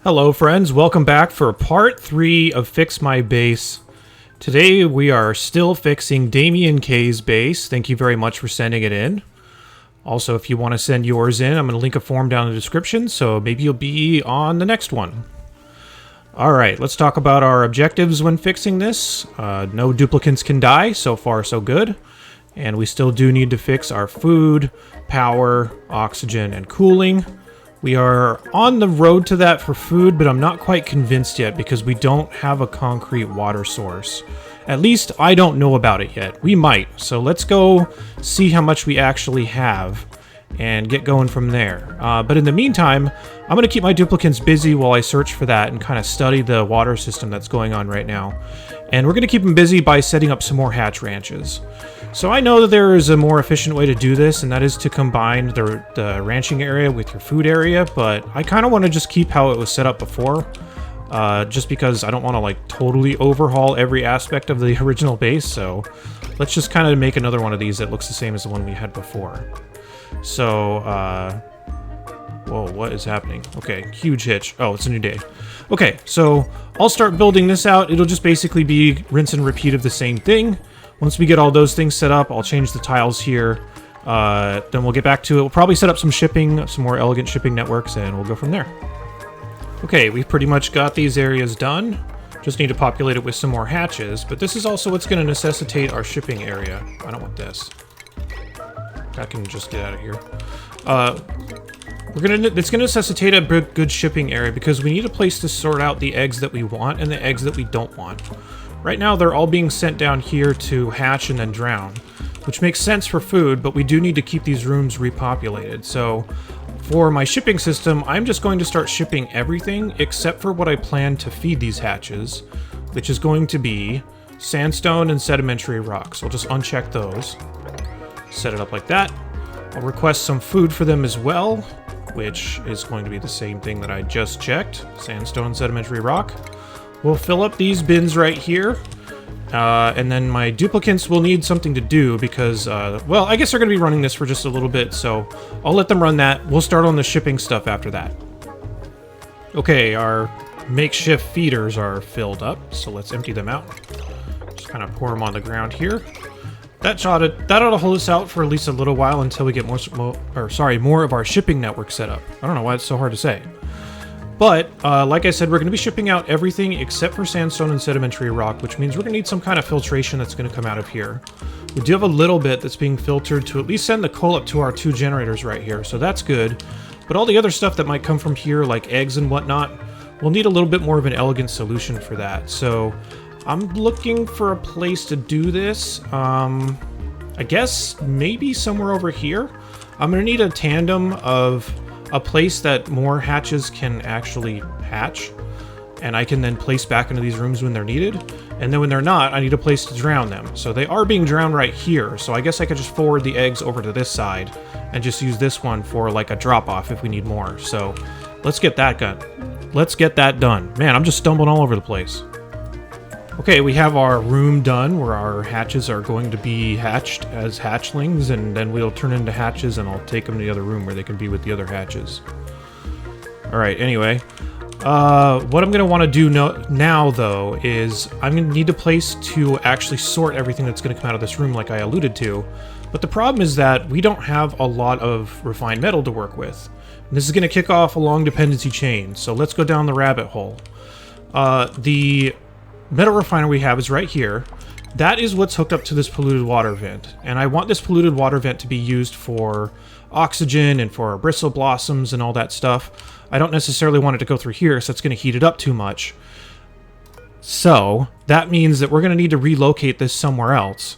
Hello friends, welcome back for part 3 of Fix My Base. Today we are still fixing Damien K's base. Thank you very much for sending it in. Also, if you want to send yours in, I'm going to link a form down in the description, so maybe you'll be on the next one. Alright, let's talk about our objectives when fixing this. No duplicants can die, so far so good. And we still do need to fix our food, power, oxygen, and cooling. We are on the road to that for food, but I'm not quite convinced yet because we don't have a concrete water source. At least I don't know about it yet. We might, so let's go see how much we actually have and get going from there. But in the meantime, I'm going to keep my duplicants busy while I search for that and kind of study the water system that's going on right now. And we're going to keep them busy by setting up some more hatch ranches. So I know that there is a more efficient way to do this, and that is to combine the ranching area with your food area, but I kind of want to just keep how it was set up before, just because I don't want to like totally overhaul every aspect of the original base, so let's just kind of make another one of these that looks the same as the one we had before. So, whoa, what is happening? Okay, huge hitch. Oh, it's a new day. Okay, so I'll start building this out. It'll just basically be rinse and repeat of the same thing. Once we get all those things set up, I'll change the tiles here. Then we'll get back to it. We'll probably set up some shipping, some more elegant shipping networks, and we'll go from there. Okay, we've pretty much got these areas done. Just need to populate it with some more hatches, but this is also what's going to necessitate our shipping area. I don't want this. I can just get out of here. It's gonna necessitate a good shipping area because we need a place to sort out the eggs that we want and the eggs that we don't want. Right now, they're all being sent down here to hatch and then drown, which makes sense for food, but we do need to keep these rooms repopulated. So for my shipping system, I'm just going to start shipping everything except for what I plan to feed these hatches, which is going to be sandstone and sedimentary rocks. So I'll just uncheck those, set it up like that. I'll request some food for them as well, which is going to be the same thing that I just checked, sandstone, sedimentary rock. We'll fill up these bins right here, and then my duplicants will need something to do because, well, I guess they're going to be running this for just a little bit, so I'll let them run that. We'll start on the shipping stuff after that. Okay, our makeshift feeders are filled up, so let's empty them out. Just kind of pour them on the ground here. That ought to hold us out for at least a little while until we get more of our shipping network set up. I don't know why it's so hard to say. But, like I said, we're going to be shipping out everything except for sandstone and sedimentary rock, which means we're going to need some kind of filtration that's going to come out of here. We do have a little bit that's being filtered to at least send the coal up to our 2 generators right here, so that's good. But all the other stuff that might come from here, like eggs and whatnot, we'll need a little bit more of an elegant solution for that. So I'm looking for a place to do this. I guess maybe somewhere over here. I'm going to need a tandem of a place that more hatches can actually hatch, and I can then place back into these rooms when they're needed. And then when they're not, I need a place to drown them. So they are being drowned right here, so I guess I could just forward the eggs over to this side and just use this one for like a drop-off if we need more. So let's get that done. Let's get that done. Man, I'm just stumbling all over the place. Okay, we have our room done where our hatches are going to be hatched as hatchlings, and then we'll turn into hatches and I'll take them to the other room where they can be with the other hatches. Alright, anyway. What I'm going to want to do now, though, is I'm going to need a place to actually sort everything that's going to come out of this room like I alluded to. But the problem is that we don't have a lot of refined metal to work with. And this is going to kick off a long dependency chain, so let's go down the rabbit hole. The metal refinery we have is right here. That is what's hooked up to this polluted water vent. And I want this polluted water vent to be used for oxygen and for bristle blossoms and all that stuff. I don't necessarily want it to go through here, so it's going to heat it up too much. So that means that we're going to need to relocate this somewhere else.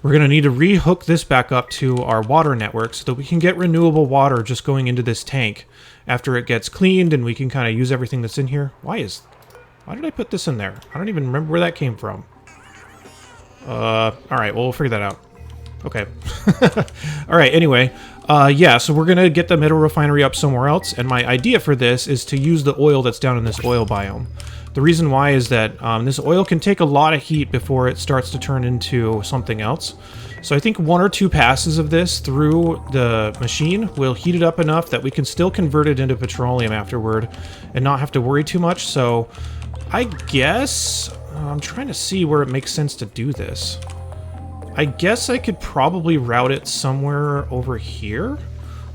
We're going to need to rehook this back up to our water network so that we can get renewable water just going into this tank after it gets cleaned and we can kind of use everything that's in here. Why did I put this in there? I don't even remember where that came from. Alright, well, we'll figure that out. Okay. Alright, anyway. Yeah, so we're gonna get the metal refinery up somewhere else, and my idea for this is to use the oil that's down in this oil biome. The reason why is that this oil can take a lot of heat before it starts to turn into something else. So I think 1 or 2 passes of this through the machine will heat it up enough that we can still convert it into petroleum afterward and not have to worry too much. So I guess I'm trying to see where it makes sense to do this. I guess I could probably route it somewhere over here.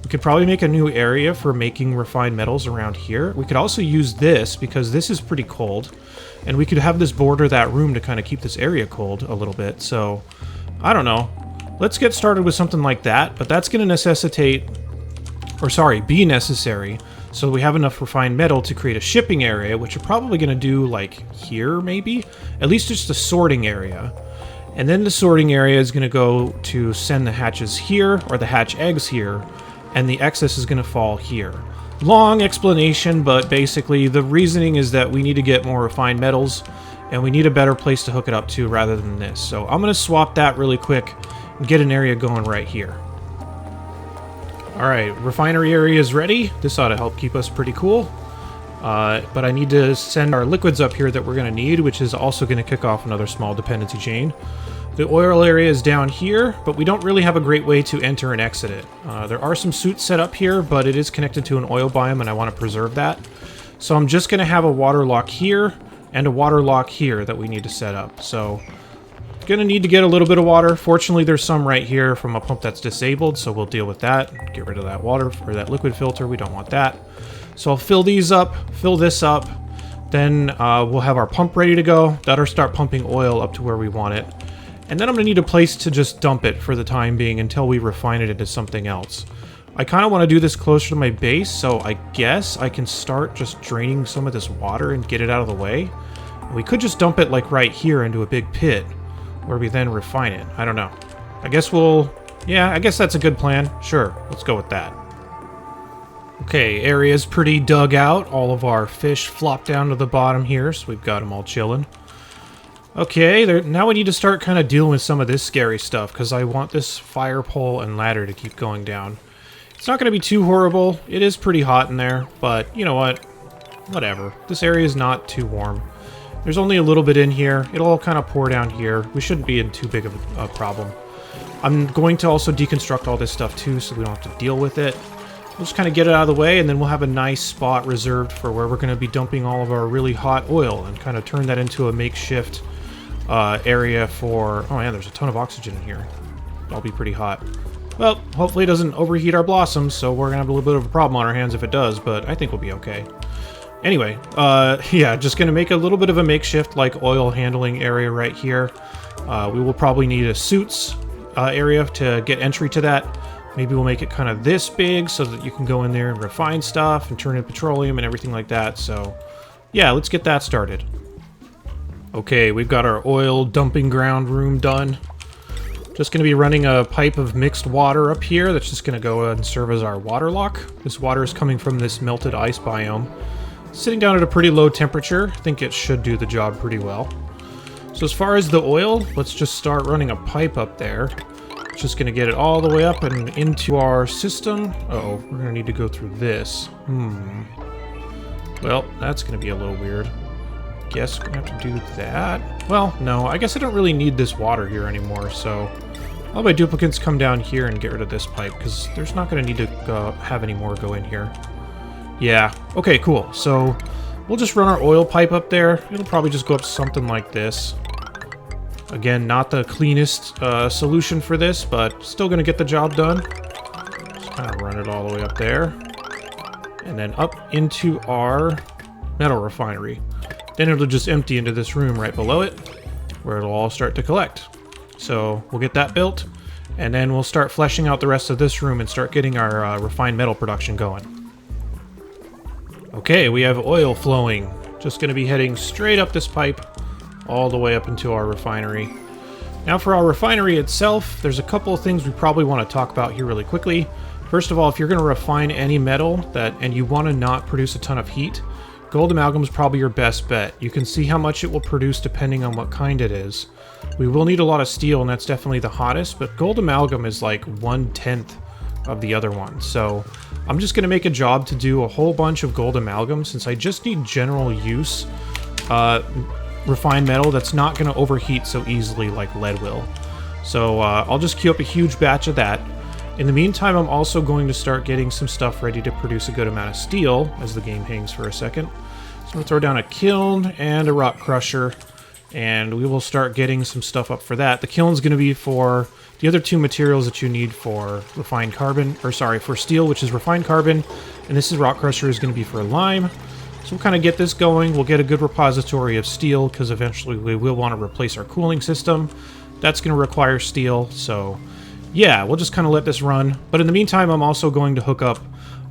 We could probably make a new area for making refined metals around here. We could also use this because this is pretty cold, and we could have this border that room to kind of keep this area cold a little bit. So I don't know. Let's get started with something like that, but that's going to necessitate, or sorry, be necessary, so we have enough refined metal to create a shipping area, which we're probably going to do like here maybe, at least just a sorting area. And then the sorting area is going to go to send the hatches here, or the hatch eggs here, and the excess is going to fall here. Long explanation, but basically the reasoning is that we need to get more refined metals, and we need a better place to hook it up to rather than this. So I'm going to swap that really quick and get an area going right here. Alright, refinery area is ready. This ought to help keep us pretty cool. But I need to send our liquids up here that we're going to need, which is also going to kick off another small dependency chain. The oil area is down here, but we don't really have a great way to enter and exit it. There are some suits set up here, but it is connected to an oil biome, and I want to preserve that. So I'm just going to have a water lock here and a water lock here that we need to set up. So going to need to get a little bit of water. Fortunately, there's some right here from a pump that's disabled, so we'll deal with that. Get rid of that water, or that liquid filter. We don't want that. So I'll fill these up, fill this up, then we'll have our pump ready to go. That'll start pumping oil up to where we want it. And then I'm going to need a place to just dump it for the time being until we refine it into something else. I kind of want to do this closer to my base, so I guess I can start just draining some of this water and get it out of the way. We could just dump it like right here into a big pit, where we then refine it. I don't know. I guess yeah, I guess that's a good plan. Sure, let's go with that. Okay, area's pretty dug out. All of our fish flop down to the bottom here, so we've got them all chilling. Okay, now we need to start kind of dealing with some of this scary stuff, because I want this fire pole and ladder to keep going down. It's not going to be too horrible. It is pretty hot in there, but you know what? Whatever. This area is not too warm. There's only a little bit in here. It'll all kind of pour down here. We shouldn't be in too big of a problem. I'm going to also deconstruct all this stuff too, so we don't have to deal with it. We'll just kind of get it out of the way, and then we'll have a nice spot reserved for where we're going to be dumping all of our really hot oil and kind of turn that into a makeshift area for... Oh, yeah, there's a ton of oxygen in here. It'll be pretty hot. Well, hopefully it doesn't overheat our blossoms, so we're going to have a little bit of a problem on our hands if it does, but I think we'll be okay. Anyway, yeah, just going to make a little bit of a makeshift, like, oil handling area right here. We will probably need a suits area to get entry to that. Maybe we'll make it kind of this big so that you can go in there and refine stuff and turn in petroleum and everything like that. So, yeah, let's get that started. Okay, we've got our oil dumping ground room done. Just going to be running a pipe of mixed water up here that's just going to go and serve as our water lock. This water is coming from this melted ice biome. Sitting down at a pretty low temperature. I think it should do the job pretty well. So as far as the oil, let's just start running a pipe up there. Just going to get it all the way up and into our system. Uh-oh, we're going to need to go through this. Well, that's going to be a little weird. Guess we're going to have to do that. Well, no, I guess I don't really need this water here anymore, so all my duplicates come down here and get rid of this pipe, because there's not going to need to have any more go in here. Yeah, okay, cool. So we'll just run our oil pipe up there. It'll probably just go up something like this. Again, not the cleanest solution for this, but still going to get the job done. Just kind of run it all the way up there. And then up into our metal refinery. Then it'll just empty into this room right below it, where it'll all start to collect. So we'll get that built, and then we'll start fleshing out the rest of this room and start getting our refined metal production going. Okay, we have oil flowing. Just going to be heading straight up this pipe, all the way up into our refinery. Now for our refinery itself, there's a couple of things we probably want to talk about here really quickly. First of all, if you're going to refine any metal and you want to not produce a ton of heat, gold amalgam is probably your best bet. You can see how much it will produce depending on what kind it is. We will need a lot of steel, and that's definitely the hottest, but gold amalgam is like 1/10 of the other one. So I'm just going to make a job to do a whole bunch of gold amalgam, since I just need general use refined metal that's not going to overheat so easily like lead will. So I'll just queue up a huge batch of that. In the meantime, I'm also going to start getting some stuff ready to produce a good amount of steel as the game hangs for a second. So I'm going to throw down a kiln and a rock crusher, and we will start getting some stuff up for that. The kiln's going to be for the other two materials that you need for refined carbon, or sorry, for steel, which is refined carbon, and this is rock crusher is going to be for lime. So we'll kind of get this going. We'll get a good repository of steel, because eventually we will want to replace our cooling system. That's going to require steel, so yeah, we'll just kind of let this run. But in the meantime, I'm also going to hook up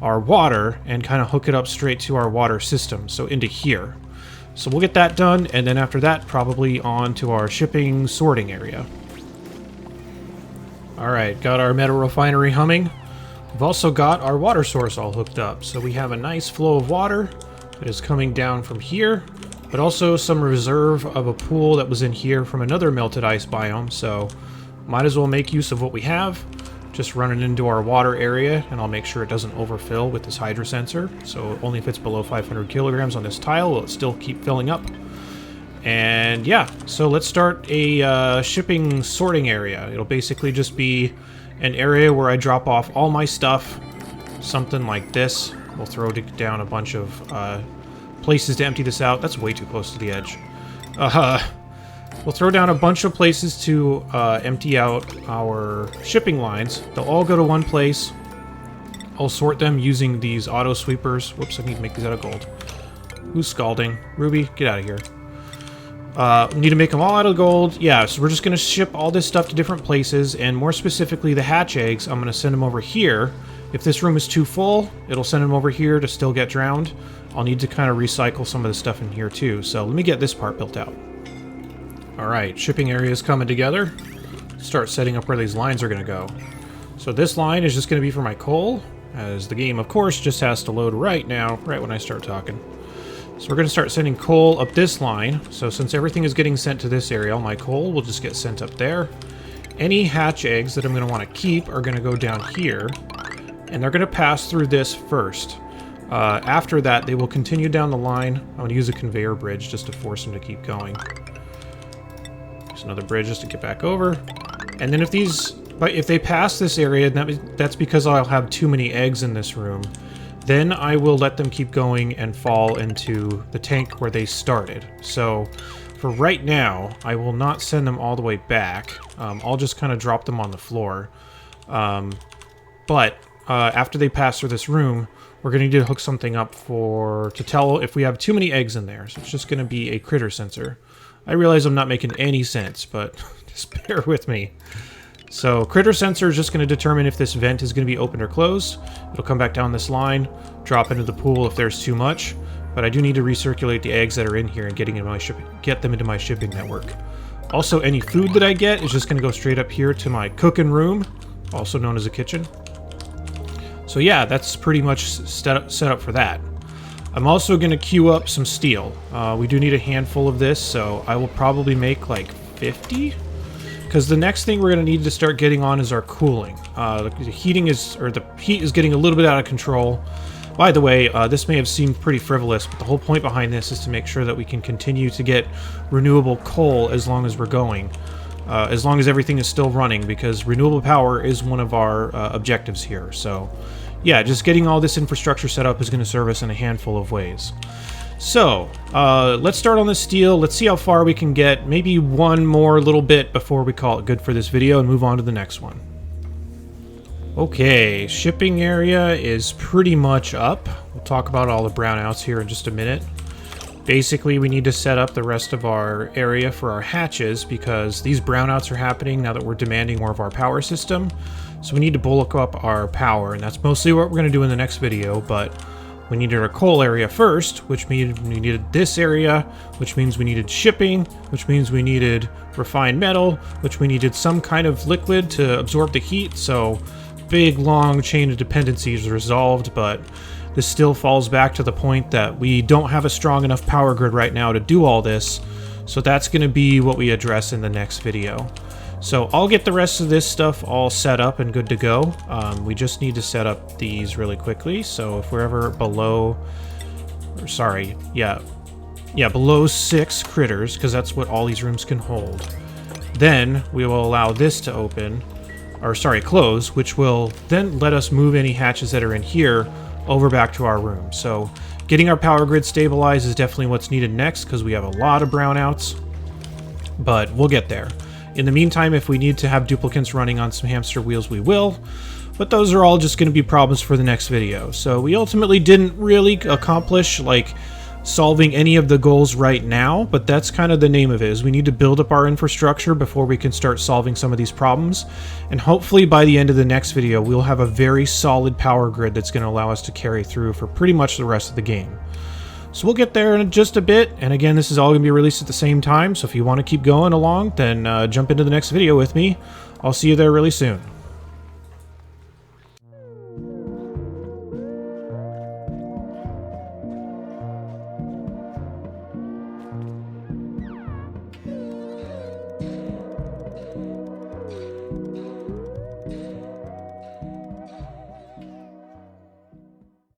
our water and kind of hook it up straight to our water system, so into here. So we'll get that done, and then after that, probably on to our shipping sorting area. Alright, got our metal refinery humming. We've also got our water source all hooked up, so we have a nice flow of water that is coming down from here, but also some reserve of a pool that was in here from another melted ice biome, so might as well make use of what we have. Just run it into our water area, and I'll make sure it doesn't overfill with this hydro sensor. So only if it's below 500 kilograms on this tile will it still keep filling up. And yeah, so let's start a shipping sorting area. It'll basically just be an area where I drop off all my stuff, something like this. We'll throw down a bunch of places to empty this out. That's way too close to the edge. We'll throw down a bunch of places to empty out our shipping lines. They'll all go to one place. I'll sort them using these auto sweepers. Whoops, I need to make these out of gold. Who's scalding? Ruby, get out of here. Need to make them all out of gold. Yeah, so we're just going to ship all this stuff to different places, and more specifically the hatch eggs, I'm going to send them over here. If this room is too full, it'll send them over here to still get drowned. I'll need to kind of recycle some of the stuff in here too, so let me get this part built out. Alright, shipping area is coming together. Start setting up where these lines are going to go. So this line is just going to be for my coal, as the game, of course, just has to load right now, right when I start talking. So we're going to start sending coal up this line. So since everything is getting sent to this area, all my coal will just get sent up there. Any hatch eggs that I'm going to want to keep are going to go down here, and they're going to pass through this first. After that, they will continue down the line. I'm going to use a conveyor bridge just to force them to keep going. There's another bridge just to get back over. And then if they pass this area, that's because I'll have too many eggs in this room. Then I will let them keep going and fall into the tank where they started. So for right now, I will not send them all the way back. I'll just kind of drop them on the floor. But after they pass through this room, we're going to need to hook something up to tell if we have too many eggs in there. So it's just going to be a critter sensor. I realize I'm not making any sense, but just bear with me. So critter sensor is just going to determine if this vent is going to be opened or closed. It'll come back down this line, drop into the pool if there's too much. But I do need to recirculate the eggs that are in here and get them into my shipping network. Also, any food that I get is just going to go straight up here to my cooking room, also known as a kitchen. So yeah, that's pretty much set up for that. I'm also going to queue up some steel. We do need a handful of this, so I will probably make like 50. Because the next thing we're going to need to start getting on is our cooling. The heat is getting a little bit out of control. By the way, this may have seemed pretty frivolous, but the whole point behind this is to make sure that we can continue to get renewable coal as long as we're going. As long as everything is still running, because renewable power is one of our objectives here. So yeah, just getting all this infrastructure set up is going to serve us in a handful of ways. So, let's start on the steel. Let's see how far we can get. Maybe one more little bit before we call it good for this video and move on to the next one. Okay, shipping area is pretty much up. We'll talk about all the brownouts here in just a minute. Basically, we need to set up the rest of our area for our hatches because these brownouts are happening now that we're demanding more of our power system. So we need to bulk up our power, and that's mostly what we're going to do in the next video, but we needed our coal area first, which means we needed this area, which means we needed shipping, which means we needed refined metal, which we needed some kind of liquid to absorb the heat. So big, long chain of dependencies resolved, but this still falls back to the point that we don't have a strong enough power grid right now to do all this. So that's going to be what we address in the next video. So I'll get the rest of this stuff all set up and good to go. We just need to set up these really quickly. So if we're ever below, or sorry, yeah, below 6 critters, because that's what all these rooms can hold, then we will allow this to open, or sorry, close, which will then let us move any hatches that are in here over back to our room. So getting our power grid stabilized is definitely what's needed next, because we have a lot of brownouts, but we'll get there. In the meantime, if we need to have duplicates running on some hamster wheels, we will, but those are all just going to be problems for the next video. So we ultimately didn't really accomplish, like, solving any of the goals right now, but that's kind of the name of it, is we need to build up our infrastructure before we can start solving some of these problems, and hopefully by the end of the next video, we'll have a very solid power grid that's going to allow us to carry through for pretty much the rest of the game. So we'll get there in just a bit, and again, this is all going to be released at the same time, so if you want to keep going along, then jump into the next video with me. I'll see you there really soon.